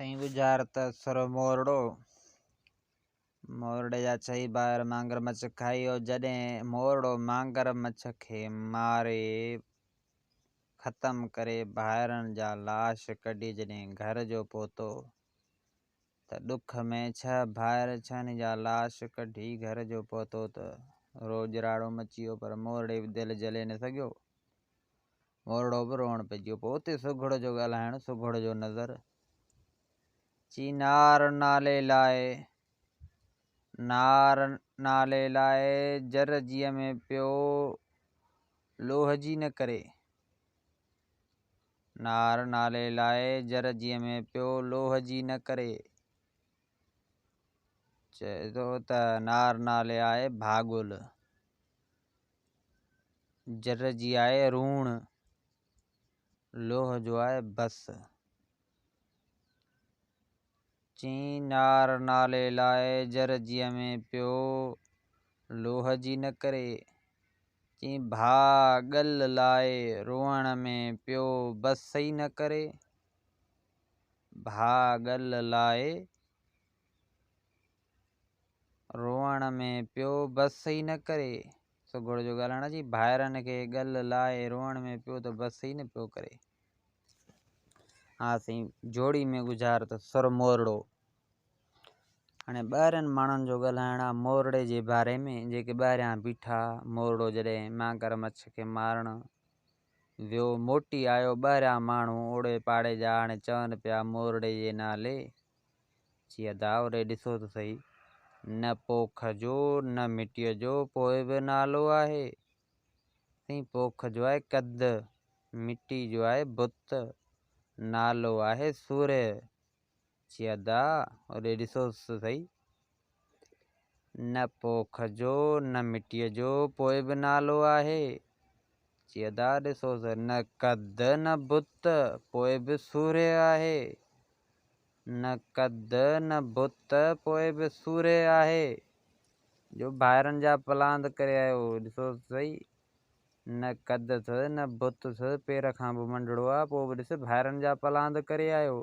सही गुजारत सरो मोरड़ो मोरड़े जा चई ॿाहिरि मगरमच्छ खाई और जॾहिं मोरड़ो मगरमच्छ खे मारे ख़तम करे ॿाहिरनि जा लाश कढी जॾहिं घर जो पहुतो त ॾुख में 6 भाइर 6 जा लाश कढी घर जो पहुतो त रोजराड़ो मची वियो, पर मोरड़े बि दिलि जले न सघियो। मोरड़ो बि रोअण पइजी वियो। पोइ उते सुघड़ जो ॻाल्हाइण, सुघड़ जो नज़र नार नाले लाइ जर जीअ में पियो लोह जी न करे। नार नाले लाइ जर जीअ में पियो लोह जी न करे। चए थो त नार नाले आहे भागुल, जर जी आहे रूण, लोह जो आहे बस। चई नार नाले लाइ जर जीअ में पियो लोह जी न करे। चई भागल लाइ रोअण में पियो बस ई न करे। भागल लाइ रोअण में पियो बस ई न करे। सुघड़ जो ॻाल्हाइण जी भाइरनि खे गल लाइ रोअण में पियो त बस ई न पियो करे। हा साईं, जोड़ी में गुज़ार त सुर मोरड़ो। हाणे ॿाहिरनि माण्हुनि जो ॻाल्हाइण आहे मोरड़े जे बारे में। जेके ॿाहिरियां बीठा, मोरड़ो जॾहिं मगरमच्छ खे मारण वियो, मोटी आयो, ॿाहिरियां माण्हू ओड़े पाड़े जा हाणे चवनि पिया मोरड़े जे नाले। चई अदा ओॾे ॾिसो त सही, न पोख जो न मिटीअ जो पोइ बि नालो आहे। साईं पोख जो आहे कद, मिटी जो आहे बुत, नालो आहे सूर्य। चई अदा ओॾे ॾिसो सही, न पोख जो न मिटीअ जो पोइ बि नालो आहे। चई अदा ॾिसो न कद न बुत पोइ बि सूर्य आहे। न कद न बुत पोइ बि सूर्य आहे। जो ॿाहिरनि जा पलांद करे आयो, ॾिसो सही, न कद अथसि न बुत अथसि, पेर खां बि मंडड़ो आहे, पोइ बि ॾिस ॿाहिरनि जा पलांद करे आयो।